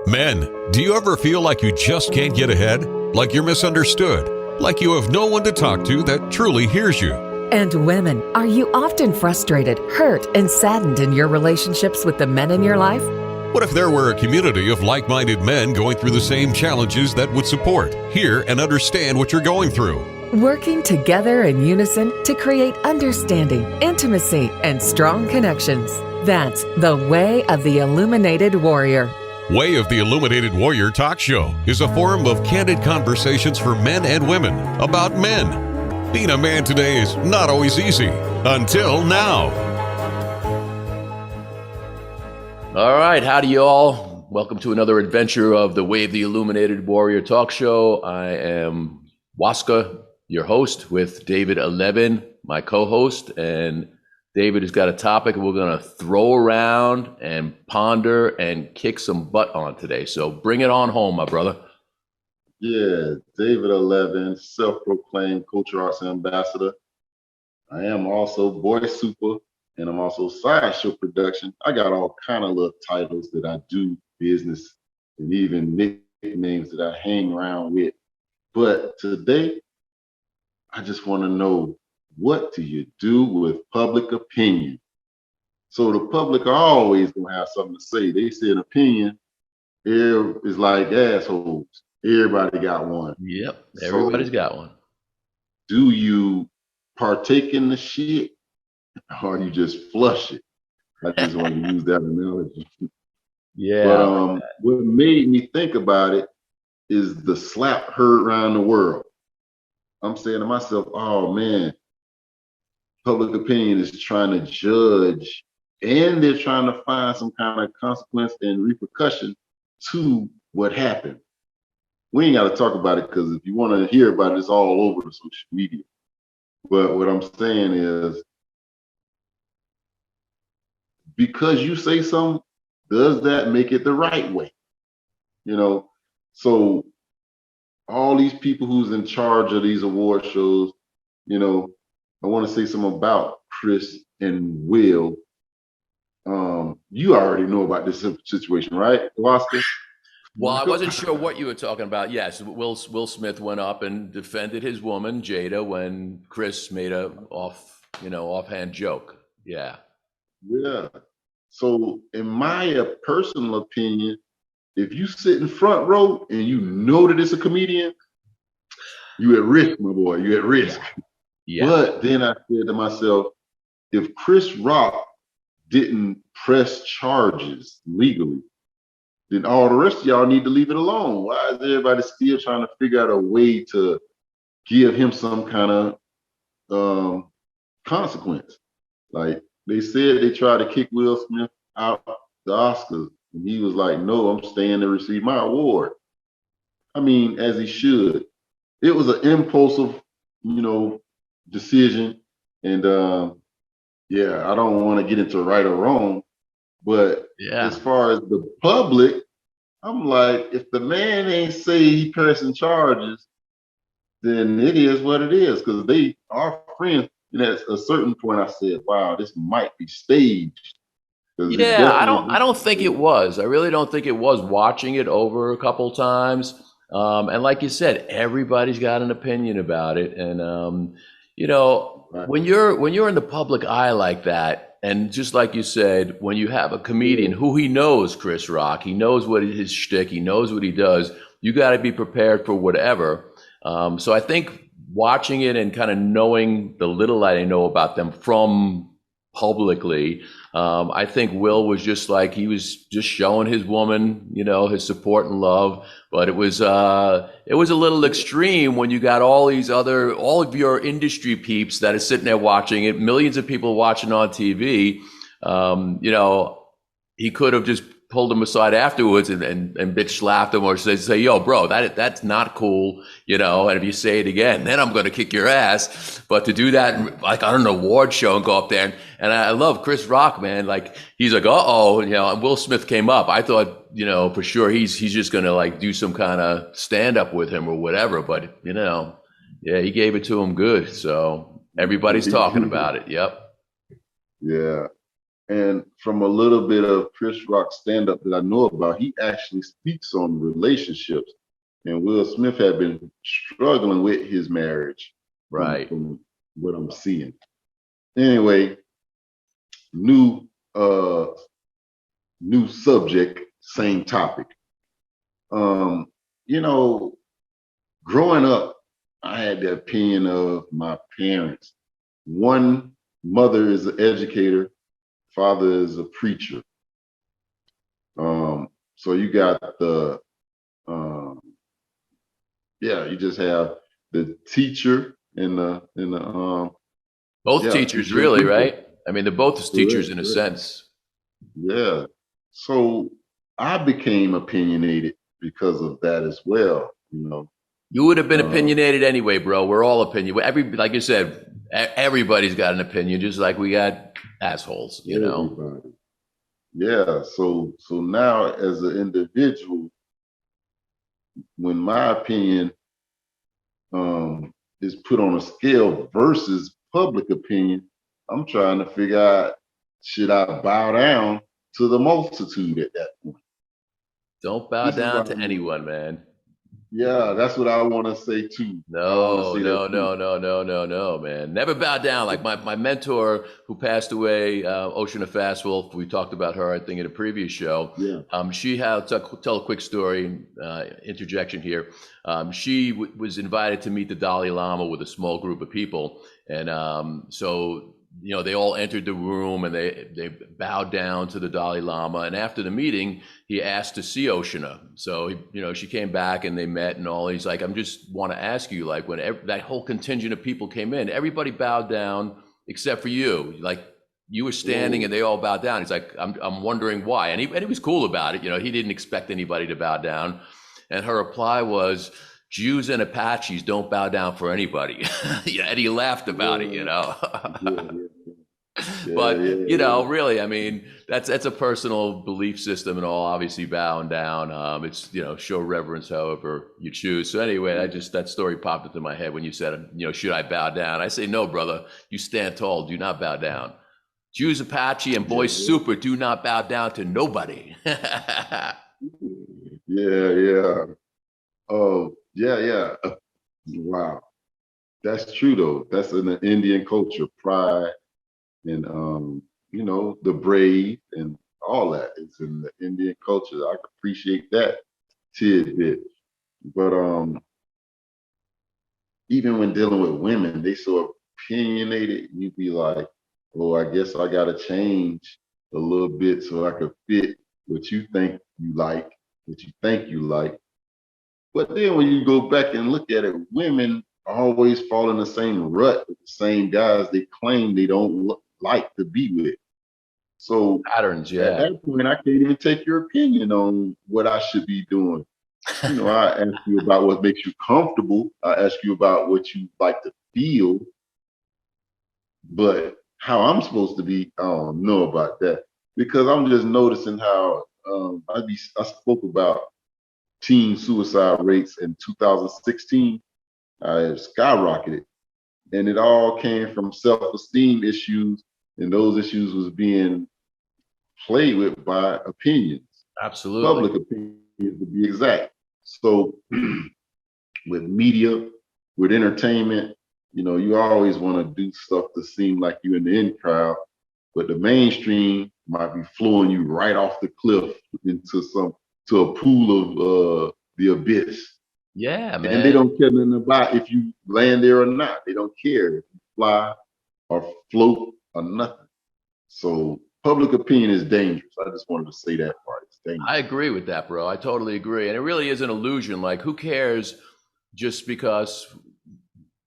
Men, do you ever feel like you just can't get ahead? Like you're misunderstood? Like you have no one to talk to that truly hears you? And women, are you often frustrated, hurt, and saddened in your relationships with the men in your life? What if there were a community of like-minded men going through the same challenges that would support, hear, and understand what you're going through? Working together in unison to create understanding, intimacy, and strong connections. That's the Way of the Illuminated Warrior. Way of the Illuminated Warrior Talk Show is a forum of candid conversations for men and women about men. Being a man today is not always easy. Until now. All right, howdy y'all. Welcome to another adventure of the Way of the Illuminated Warrior Talk Show. I am Waska, your host, with David 11, my co-host, and David has got a topic we're going to throw around and ponder and kick some butt on today. So bring it on home, my brother. Yeah, David 11, self-proclaimed culture arts ambassador. I am also Boy Super, and I'm also Sideshow Production. I got all kind of little titles that I do business and even nicknames that I hang around with. But today, I just want to know, what do you do with public opinion? So the public are always going to have something to say. They say an opinion is like assholes. Everybody got one. Yep, everybody's got one. Do you partake in the shit or you just flush it? I just want to use that analogy. Yeah. But what made me think about it is the slap heard around the world. I'm saying to myself, oh man, public opinion is trying to judge and they're trying to find some kind of consequence and repercussion to what happened. We ain't got to talk about it because if you want to hear about it, it's all over the social media. But what I'm saying is, because you say something, does that make it the right way? You know, so all these people who's in charge of these award shows, you know, I want to say something about Chris and Will. You already know about this situation, right, Waska? Well, I wasn't sure what you were talking about. Yes, Will Smith went up and defended his woman Jada when Chris made a offhand joke. Yeah. Yeah. So, in my personal opinion, if you sit in front row and you know that it's a comedian, you at risk, my boy. You at risk. Yeah. But then I said to myself, if Chris Rock didn't press charges legally, then all the rest of y'all need to leave it alone. Why is everybody still trying to figure out a way to give him some kind of consequence? Like they said they tried to kick Will Smith out the Oscars, and he was like, no, I'm staying to receive my award. I mean, as he should. It was an impulsive, decision. And yeah, I don't want to get into right or wrong, but as far as the public, I'm like, if the man ain't say he pressing charges, then it is what it is, because they are friends. And at a certain point, I said, wow, this might be staged. Yeah, I don't think it was. I really don't think it was, watching it over a couple times. And like you said, everybody's got an opinion about it. And, right. when you're in the public eye like that, and just like you said, when you have a comedian who he knows, Chris Rock, he knows what his shtick, he knows what he does, you got to be prepared for whatever. So I think watching it and kind of knowing the little I know about them from publicly, I think Will was just like, he was just showing his woman, his support and love. But it was a little extreme when you got all of your industry peeps that are sitting there watching it, millions of people watching on TV. He could have just pulled him aside afterwards and bitch slapped him or say, yo, bro, that's not cool, and if you say it again, then I'm going to kick your ass. But to do that, like on an award show and go up there, and I love Chris Rock, man. Like, he's like, and Will Smith came up. I thought, for sure he's just going to like do some kind of stand up with him or whatever. But, yeah, he gave it to him good. So everybody's talking about it. Yep. Yeah. And from a little bit of Chris Rock stand-up that I know about, he actually speaks on relationships. And Will Smith had been struggling with his marriage Right. from what I'm seeing. Anyway, new uh new subject, same topic. Um, you know, growing up, I had the opinion of my parents. One mother is an educator, father is a preacher. So you got the um, yeah, you just have the teacher and the Both yeah, teachers, teacher and really, preacher. right? I mean, they're both teachers Correct, in a correct. sense. Yeah. So I became opinionated because of that as well, you know. You would have been Uh, opinionated anyway, bro. We're all opinion. Like you said, everybody's got an opinion, just like we got assholes, you know. everybody. Yeah. So now as an individual, when my opinion is put on a scale versus public opinion, I'm trying to figure out, should I bow down to the multitude at that point? Don't bow This is down what to I'm, anyone, man. yeah, that's what I want to say too. I want to No, say that no, too. no, no, no, no, no, man. Never bow down. Like my mentor who passed away, Ocean Fastwolf, we talked about her, I think, in a previous show. Yeah. She had, to tell a quick story, interjection here. She was invited to meet the Dalai Lama with a small group of people. And so, you know, they all entered the room and they bowed down to the Dalai Lama. And after the meeting, he asked to see Oshana. So, you know, she came back and they met and all. He's like, I'm just want to ask you, like, when that whole contingent of people came in, everybody bowed down except for you. Like, you were standing Whoa. and they all bowed down. He's like, I'm wondering why. And he was cool about it. You know, he didn't expect anybody to bow down. And her reply was, Jews and Apaches don't bow down for anybody. Yeah, and he laughed about it, you know. Yeah, But yeah, you know, yeah. really, I mean, that's a personal belief system and all. Obviously, bowing down. It's, you know, show reverence however you choose. So anyway, that story popped into my head when you said, you know, should I bow down? I say, no, brother. You stand tall. Do not bow down. Jews, Apache, and Boy Yeah, Super do not bow down to nobody. yeah, yeah. Oh, yeah, yeah. Wow. That's true though. That's in the Indian culture, pride and you know, the brave and all that. It's in the Indian culture. I appreciate that tidbit. But even when dealing with women, they so opinionated, you be like, oh, I guess I gotta change a little bit so I could fit what you think you like, what you think you like. But then when you go back and look at it, women always fall in the same rut with the same guys they claim they don't like to be with. So Patterns, at yeah. that point, I can't even take your opinion on what I should be doing. You know, I ask you about what makes you comfortable. I ask you about what you like to feel, but how I'm supposed to be, I don't know about that because I'm just noticing how I spoke about teen suicide rates in 2016. It skyrocketed, and it all came from self-esteem issues, and those issues was being played with by opinions, Absolutely. public opinions to be exact. So with media, with entertainment, you know, you always want to do stuff to seem like you're in the in crowd, but the mainstream might be flowing you right off the cliff into to a pool of the abyss. Yeah, And they man. don't care nothing about if you land there or not. They don't care if you fly or float or nothing. So public opinion is dangerous. I just wanted to say that part. It's I dangerous. agree with that, bro. I totally agree. And it really is an illusion. Like, who cares just because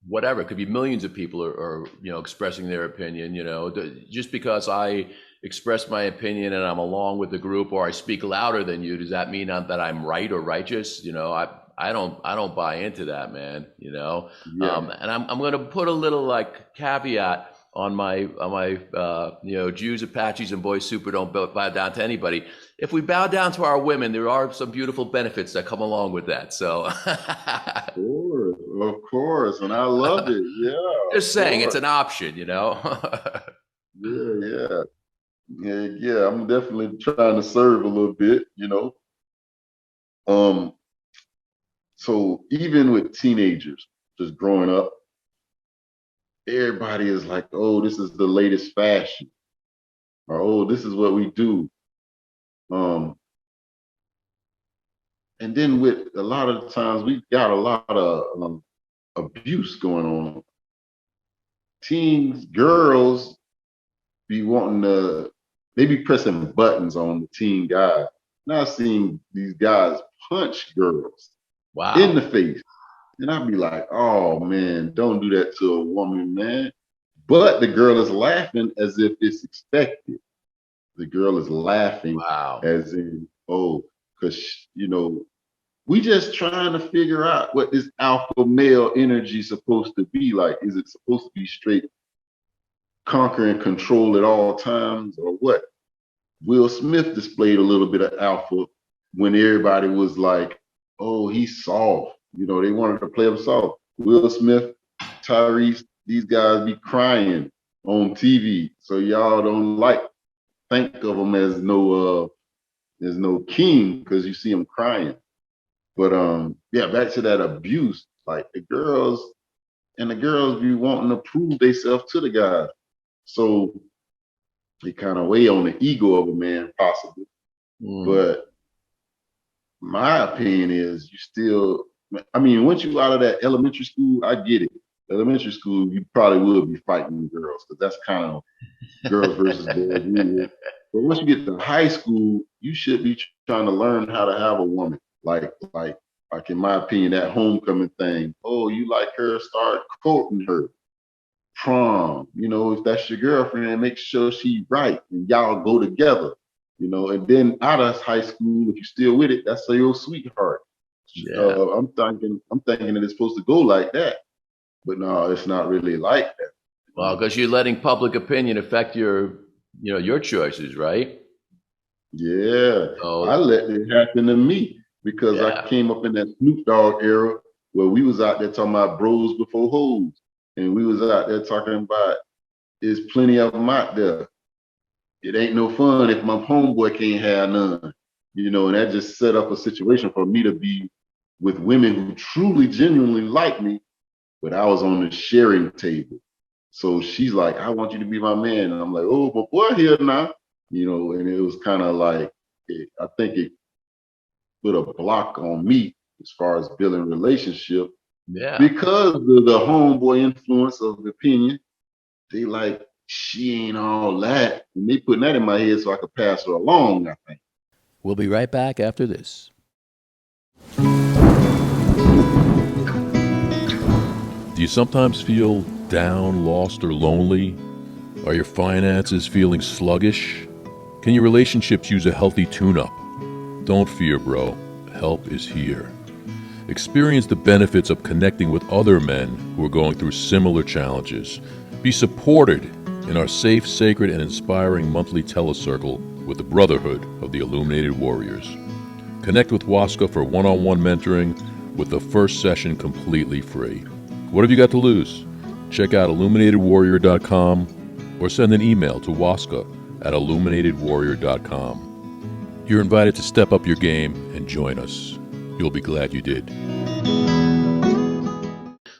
whatever, it could be millions of people are you know, expressing their opinion, you know, just because I express my opinion and I'm along with the group or I speak louder than you, does that mean that I'm right or righteous? You know, I don't buy into that, man, you know. Yeah. And I'm going to put a little like caveat on my you know, Jews, Apaches, and Boy Super don't bow down to anybody. If we bow down to our women, there are some beautiful benefits that come along with that. So Of course. And I love it. Yeah, of just saying, it's course. an option, you know. Yeah, yeah. Yeah, I'm definitely trying to serve a little bit, you know. Um, so even with teenagers just growing up, everybody is like, oh, this is the latest fashion, or oh, this is what we do. Um, and then with a lot of times we got a lot of abuse going on. Teens, girls be wanting to, they be pressing buttons on the teen guys. Now I've seen these guys punch girls in Wow. the face. And I'd be like, oh man, don't do that to a woman, man. But the girl is laughing as if it's expected. The girl is laughing Wow. as in, oh, because, you know, we just trying to figure out what this alpha male energy is supposed to be like. Is it supposed to be straight conquer and control at all times or what? Will Smith displayed a little bit of alpha when everybody was like, oh, he's soft. You know, they wanted to play him soft. Will Smith, Tyrese, these guys be crying on TV. So y'all don't like think of him as no king because you see him crying. But yeah, back to that abuse, like the girls be wanting to prove themselves to the guys. So it kind of weigh on the ego of a man, possibly. Mm. But my opinion is you still, I mean, once you out of that elementary school, I get it. Elementary school, you probably will be fighting girls because that's kind of girls versus boys rule. But once you get to high school, you should be trying to learn how to have a woman. Like in my opinion, that homecoming thing. Oh, you like her? Start quoting her. Prom, you know, if that's your girlfriend, make sure she's right and y'all go together, you know. And then out of high school, if you're still with it, that's your sweetheart. Yeah. I'm thinking that it's supposed to go like that, but no, it's not really like that. Well, because you're letting public opinion affect your choices, right? Yeah, I So, let it happen to me because I yeah. came up in that Snoop Dogg era where we was out there talking about bros before hoes, and we was out there talking about there's plenty of them out there. It ain't no fun if my homeboy can't have none, you know, and that just set up a situation for me to be with women who truly, genuinely like me, but I was on the sharing table. So she's like, I want you to be my man. And I'm like, oh, but boy, here now, you know, and it was kind of like, I think it put a block on me as far as building relationship Yeah. because of the homeboy influence of the opinion. They like, she ain't all that. And they putting that in my head so I could pass her along, I think. We'll be right back after this. Do you sometimes feel down, lost, or lonely? Are your finances feeling sluggish? Can your relationships use a healthy tune-up? Don't fear, bro. Help is here. Experience the benefits of connecting with other men who are going through similar challenges. Be supported in our safe, sacred, and inspiring monthly telecircle with the Brotherhood of the Illuminated Warriors. Connect with Waska for one-on-one mentoring with the first session completely free. What have you got to lose? Check out illuminatedwarrior.com or send an email to waska@illuminatedwarrior.com. You're invited to step up your game and join us. You'll be glad you did.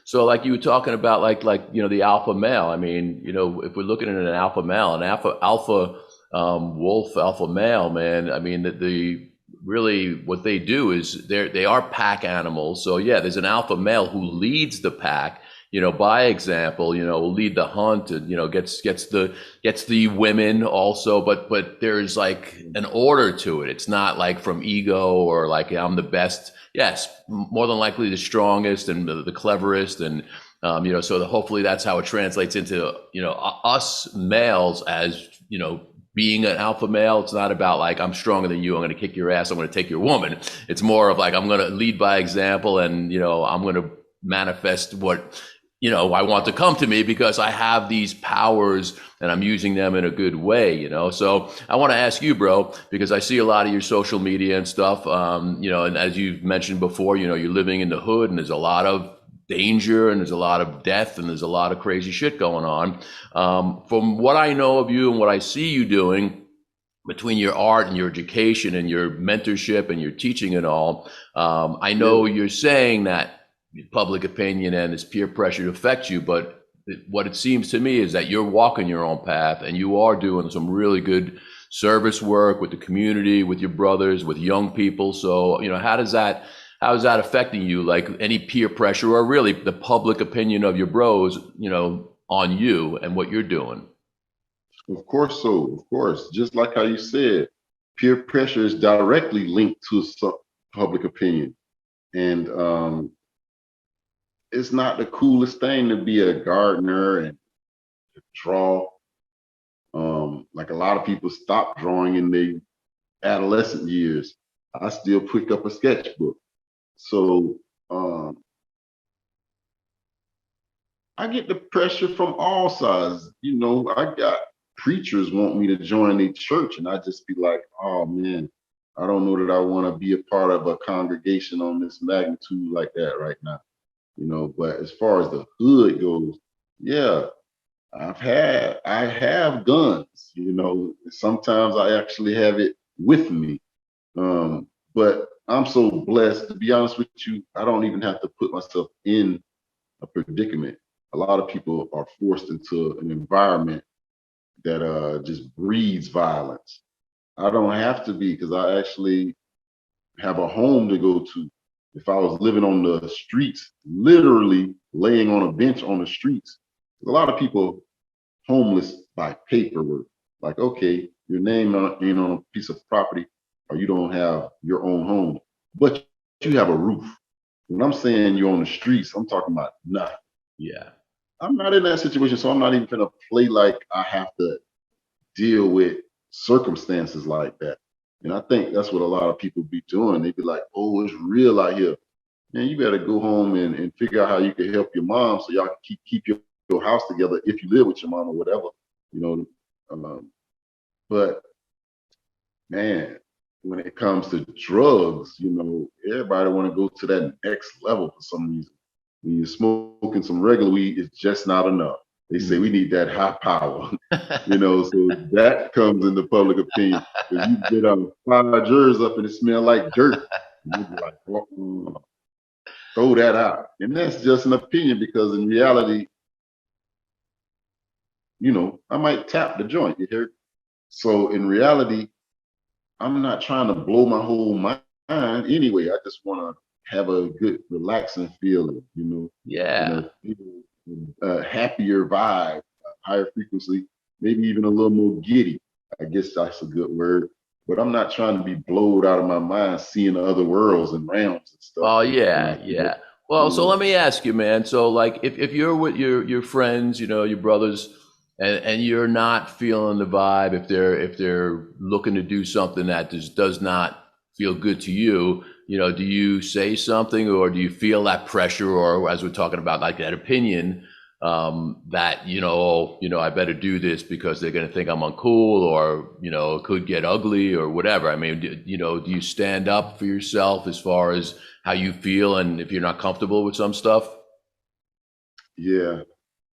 So like you were talking about, the alpha male. I mean, if we're looking at an alpha male, an alpha wolf, alpha male, man. I mean, the really what they do is they are pack animals. So yeah, there's an alpha male who leads the pack. By example, will lead the hunt and gets the women also. But there's like an order to it. It's not like from ego or like I'm the best. Yes, more than likely the strongest and the cleverest, and so hopefully that's how it translates into us males as being an alpha male. It's not about like I'm stronger than you, I'm going to kick your ass, I'm going to take your woman. It's more of like I'm going to lead by example, and I'm going to manifest what I want to come to me because I have these powers and I'm using them in a good way, So I want to ask you, bro, because I see a lot of your social media and stuff, and as you've mentioned before, you're living in the hood and there's a lot of danger and there's a lot of death and there's a lot of crazy shit going on. From what I know of you and what I see you doing, between your art and your education and your mentorship and your teaching and all, I know you're saying that public opinion and this peer pressure affects you, but what it seems to me is that you're walking your own path and you are doing some really good service work with the community, with your brothers, with young people. So, how is that affecting you? Like any peer pressure or really the public opinion of your bros, on you and what you're doing? Of course, so of course, just like how you said, peer pressure is directly linked to public opinion, and it's not the coolest thing to be a gardener and draw. Like a lot of people stop drawing in their adolescent years. I still pick up a sketchbook. So I get the pressure from all sides. I got preachers want me to join their church, and I just be like, oh man, I don't know that I want to be a part of a congregation on this magnitude like that right now. But as far as the hood goes, yeah, I have guns. Sometimes I actually have it with me. But I'm so blessed, to be honest with you, I don't even have to put myself in a predicament. A lot of people are forced into an environment that just breeds violence. I don't have to be, because I actually have a home to go to. If I was living on the streets, literally laying on a bench on the streets, a lot of people homeless by paperwork. Like, okay, your name ain't on a piece of property, or you don't have your own home, but you have a roof. When I'm saying you're on the streets, I'm talking about nothing. Yeah. I'm not in that situation, so I'm not even gonna play like I have to deal with circumstances like that. And I think that's what a lot of people be doing. They be like, oh, it's real out here. Man, you better go home and figure out how you can help your mom so y'all can keep your house together if you live with your mom or whatever, you know. But man, when it comes to drugs, everybody want to go to that next level for some reason. When you're smoking some regular weed, it's just not enough. They say we need that high power, so that comes into public opinion. If you get 5 jurors up and it smell like dirt, you be like, throw that out. And that's just an opinion, because in reality, I might tap the joint, you hear? So in reality, I'm not trying to blow my whole mind anyway. I just want to have a good, relaxing feeling, Yeah. A happier vibe, a higher frequency, maybe even a little more giddy. I guess that's a good word. But I'm not trying to be blowed out of my mind seeing the other worlds and realms and stuff. Oh yeah, yeah. Well, so let me ask you, man. So like if you're with your friends, your brothers, and you're not feeling the vibe, if they're looking to do something that just does not feel good to you, do you say something, or do you feel that pressure, or as we're talking about, like that opinion, that I better do this because they're going to think I'm uncool, or it could get ugly or whatever. I mean, do you stand up for yourself as far as how you feel, and if you're not comfortable with some stuff? Yeah,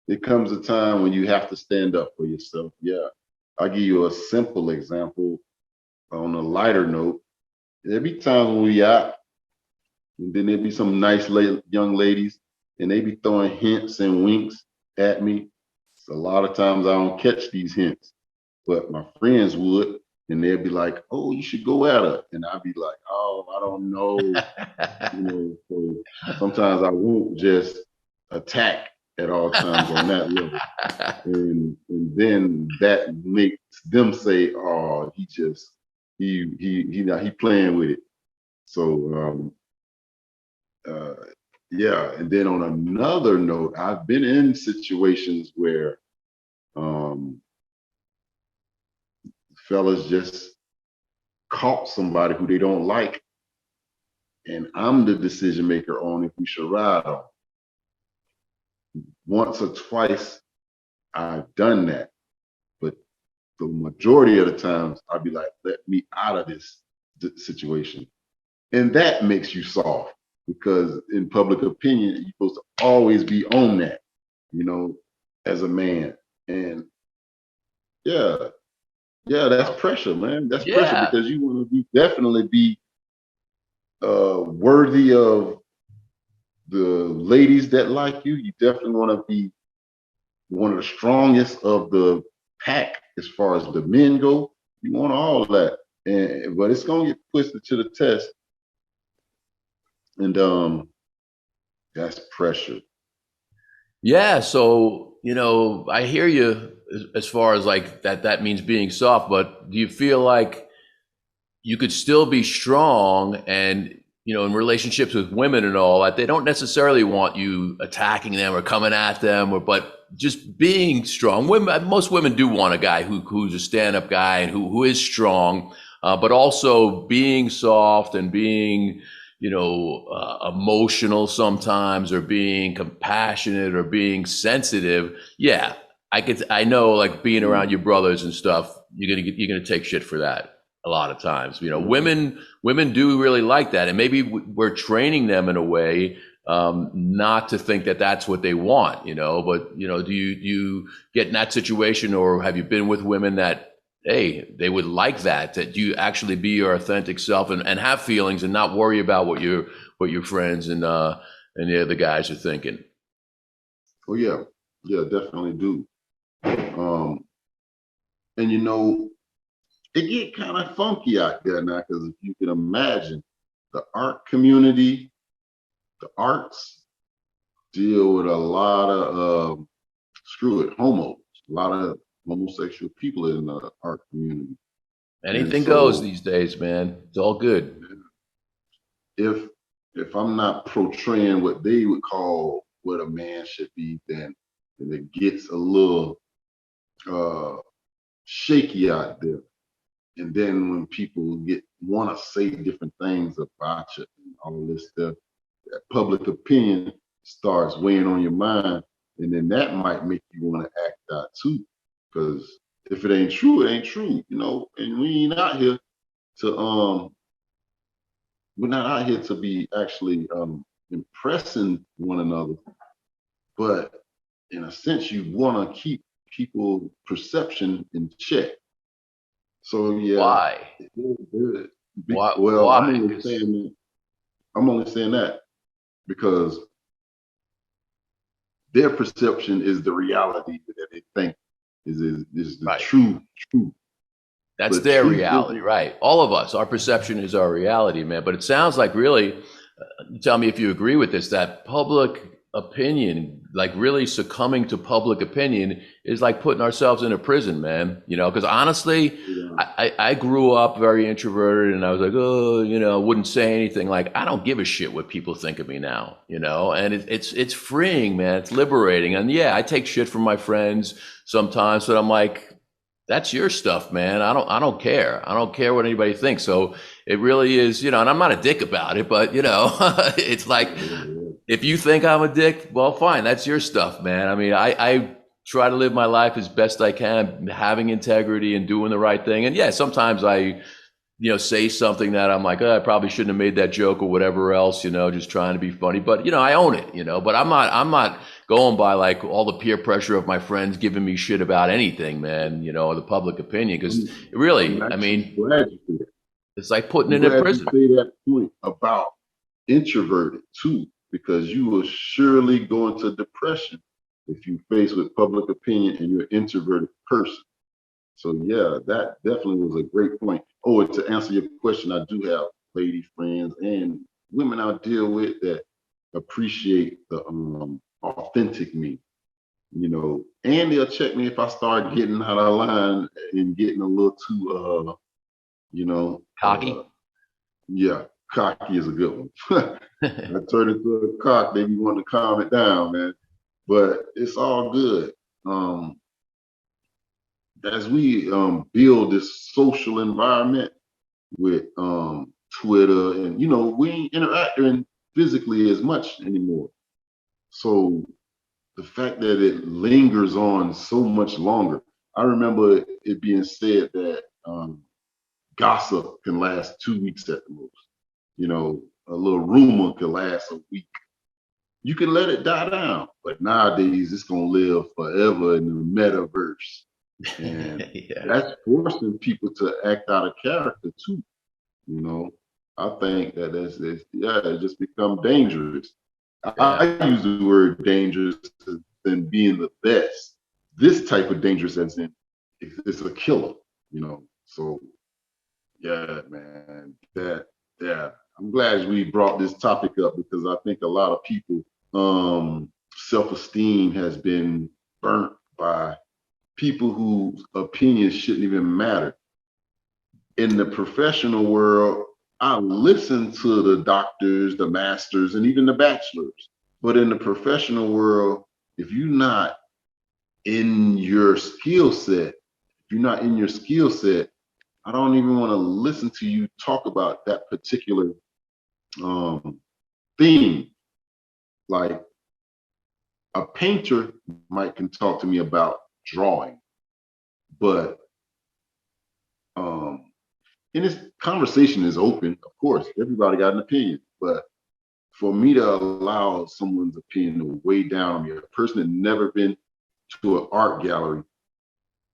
it comes a time when you have to stand up for yourself. Yeah, I'll give you a simple example. On a lighter note, there be times when we out, and then there be some nice young ladies, and they be throwing hints and winks at me. So a lot of times I don't catch these hints, but my friends would, and they'd be like, "Oh, you should go at her," and I'd be like, "Oh, I don't know." So sometimes I won't just attack at all times on that level, and then that makes them say, "Oh, he playing with it." So yeah. And then on another note, I've been in situations where fellas just caught somebody who they don't like, and I'm the decision maker on if we should ride on. Once or twice I've done that, but the majority of the times I'd be like, let me out of this situation. And that makes you soft. because in public opinion, you're supposed to always be on that, you know, as a man. And yeah, yeah, that's pressure, man. That's pressure Yeah. because you want to be definitely be worthy of the ladies that like you. You definitely want to be one of the strongest of the pack as far as the men go. You want all of that, and but it's gonna get pushed to the test, and that's pressure. Yeah, so I hear you as far as like that means being soft, but do you feel like you could still be strong and in relationships with women and all that, they don't necessarily want you attacking them or coming at them, but just being strong. Most women do want a guy who's a stand-up guy and who is strong, but also being soft and being emotional sometimes, or being compassionate or being sensitive. Yeah, I know, like being around your brothers and stuff, you're gonna take shit for that a lot of times. Women do really like that, and maybe we're training them in a way not to think that that's what they want, but do you get in that situation, or have you been with women that, hey, they would like that you actually be your authentic self and have feelings and not worry about what your friends and the other guys are thinking? Oh yeah, yeah, definitely do. And it get kind of funky out there now, because if you can imagine, the art community, the arts deal with a lot of homos, a lot of homosexual people in the art community. And Anything goes so these days, man. It's all good. if I'm not portraying what they would call what a man should be, then it gets a little shaky out there. And then when people want to say different things about you and all this stuff, that public opinion starts weighing on your mind, and then that might make you want to act out too. Because if it ain't true, it ain't true, And we ain't out here to we're not out here to be actually impressing one another, but in a sense, you want to keep people perception in check. So yeah, Why? well, Why? I'm only saying that because their perception is the reality that they think is the Right. true truth. That's But their truth reality, right? All of us, our perception is our reality, man. But it sounds like, really, tell me if you agree with this, that public opinion, like really succumbing to public opinion, is like putting ourselves in a prison, man. Because honestly, I grew up very introverted, and I was like, wouldn't say anything. Like, I don't give a shit what people think of me now, and it's freeing, man. It's liberating. And yeah, I take shit from my friends sometimes, but I'm like, that's your stuff, man. I don't care. I don't care what anybody thinks. So it really is, and I'm not a dick about it, but it's like, if you think I'm a dick, well, fine. That's your stuff, man. I mean, I try to live my life as best I can, having integrity and doing the right thing. And yeah, sometimes I, say something that I'm like, I probably shouldn't have made that joke or whatever else, just trying to be funny. But, I own it, but I'm not going by like all the peer pressure of my friends giving me shit about anything, man, or the public opinion. Because really, I mean, glad you say that. it's like putting I'm in a glad prison. you say that point about introverted too, because you will surely go into depression if you face with public opinion and you're an introverted person. So yeah, that definitely was a great point. Oh, and to answer your question, I do have lady friends and women I deal with that appreciate the authentic me, and they'll check me if I start getting out of line and getting a little too Cocky. yeah, cocky is a good one. I turn into a cock, they be wanting to calm it down, man. But it's all good. As we build this social environment with Twitter, and we ain't interacting physically as much anymore. So the fact that it lingers on so much longer. I remember it being said that gossip can last 2 weeks at the most. a little rumor could last a week. You can let it die down, but nowadays it's gonna live forever in the metaverse, and Yeah. that's forcing people to act out of character too. You know, I think that it just become dangerous. Yeah. I use the word dangerous than being the best. This type of dangerous, as in, it's a killer. You know, so yeah, man, yeah. I'm glad we brought this topic up because I think a lot of people self-esteem has been burnt by people whose opinions shouldn't even matter. In the professional world, I listen to the doctors, the masters, and even the bachelors. But in the professional world, if you're not in your skill set, I don't even want to listen to you talk about that particular theme. Like a painter can talk to me about drawing, but and this conversation is open, of course, everybody got an opinion, but for me to allow someone's opinion to weigh down on me, a person that never been to an art gallery,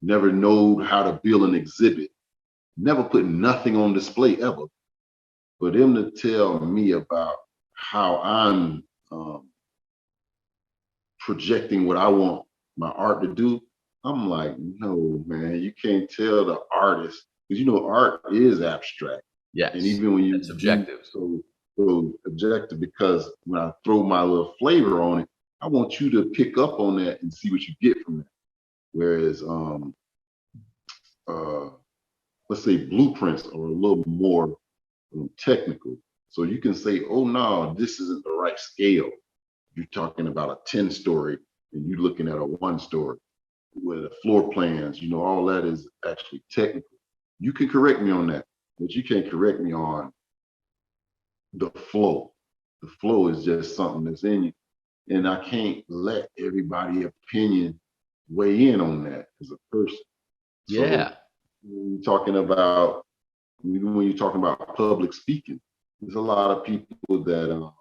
never know how to build an exhibit, never put nothing on display ever, for them to tell me about how I'm projecting what I want my art to do, I'm like, no, man, you can't tell the artist, because you know art is abstract. Yes. And even when you It's subjective. so objective, because when I throw my little flavor on it, I want you to pick up on that and see what you get from that. Whereas let's say blueprints are a little more technical. So you can say, oh no, this isn't the right scale. You're talking about a 10-story and you're looking at a 1-story with the floor plans, you know, all that is actually technical. You can correct me on that, but you can't correct me on the flow. The flow is just something that's in you. And I can't let everybody's opinion weigh in on that as a person. Yeah. So when you're talking about public speaking, there's a lot of people that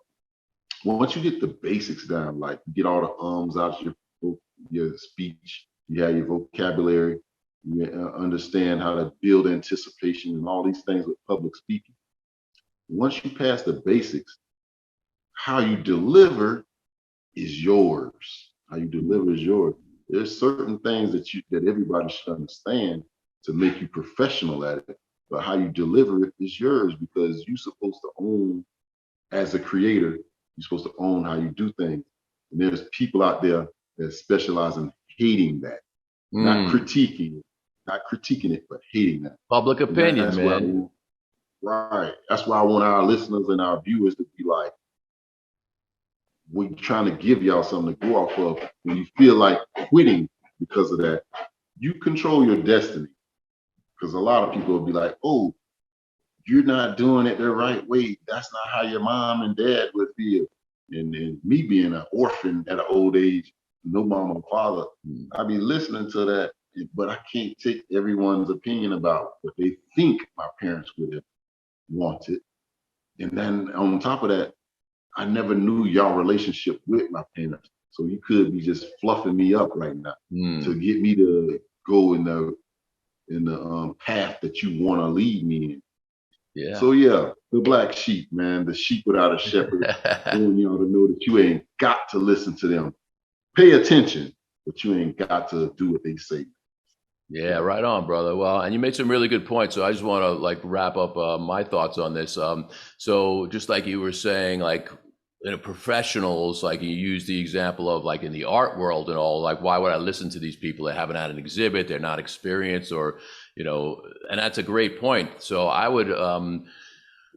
once you get the basics down, like you get all the ums out of your speech, you have your vocabulary, you understand how to build anticipation and all these things with public speaking. Once you pass the basics, how you deliver is yours. How you deliver is yours. There's certain things that everybody should understand to make you professional at it. But how you deliver it is yours, because you're supposed to own, as a creator, you're supposed to own how you do things. And there's people out there that specialize in hating that, not critiquing it, but hating that. Public opinion, That's man. Right. That's why I want our listeners and our viewers to be like, we're trying to give y'all something to go off of. When you feel like quitting because of that, you control your destiny. Because a lot of people will be like, oh, you're not doing it the right way. That's not how your mom and dad would feel. And me being an orphan at an old age, no mom or father, I'd be listening to that, but I can't take everyone's opinion about what they think my parents would have wanted. And then on top of that, I never knew y'all relationship with my parents. So you could be just fluffing me up right now to get me to go in the path that you want to lead me in. Yeah. So yeah, the black sheep, man, the sheep without a shepherd. I want y'all to know that you ain't got to listen to them. Pay attention, but you ain't got to do what they say. Yeah, right on, brother. Well, and you made some really good points. So I just want to like wrap up my thoughts on this. So just like you were saying, like professionals, like you use the example of like in the art world and all, like why would I listen to these people that haven't had an exhibit, they're not experienced, or you know, and that's a great point. So I would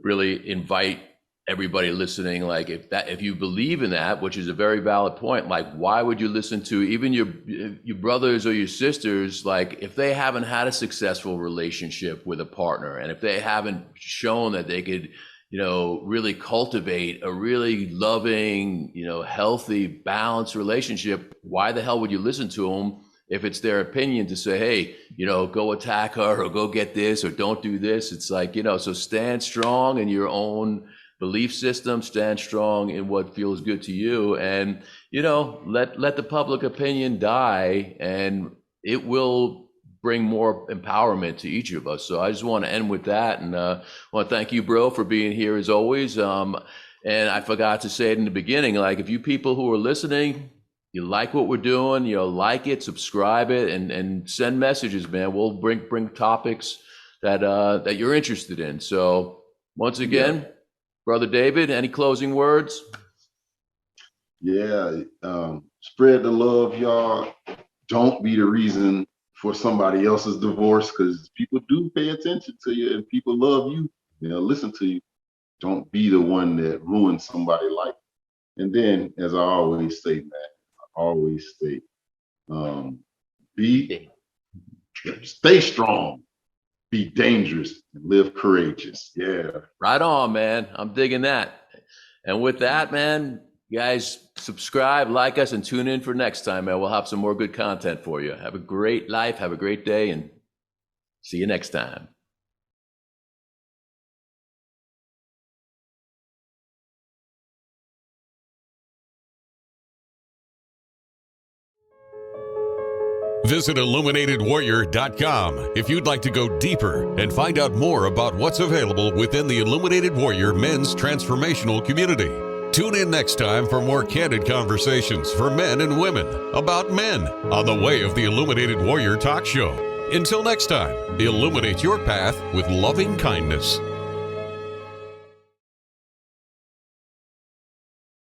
really invite everybody listening, like if you believe in that, which is a very valid point, like why would you listen to even your brothers or your sisters, like if they haven't had a successful relationship with a partner, and if they haven't shown that they could, you know, really cultivate a really loving, you know, healthy, balanced relationship, why the hell would you listen to them if it's their opinion to say, hey, you know, go attack her or go get this or don't do this? It's like, you know, so stand strong in your own belief system, stand strong in what feels good to you, and, you know, let the public opinion die, and it will bring more empowerment to each of us. So I just want to end with that, and want to thank you, bro, for being here as always. And I forgot to say it in the beginning, like, if you people who are listening, you like what we're doing, you know, like it, subscribe it, and send messages, man. We'll bring topics that you're interested in. So once again, Brother David, any closing words? Yeah, spread the love, y'all. Don't be the reason for somebody else's divorce, because people do pay attention to you and people love you. You know, listen to you. Don't be the one that ruins somebody's life. And then, as I always say, stay strong, be dangerous, and live courageous. Yeah. Right on, man. I'm digging that. And with that, man, guys, subscribe, like us, and tune in for next time, man. We'll have some more good content for you. Have a great life. Have a great day, and see you next time. Visit IlluminatedWarrior.com if you'd like to go deeper and find out more about what's available within the Illuminated Warrior men's transformational community. Tune in next time for more candid conversations for men and women about men on the way of the Illuminated Warrior Talk Show. Until next time, illuminate your path with loving kindness.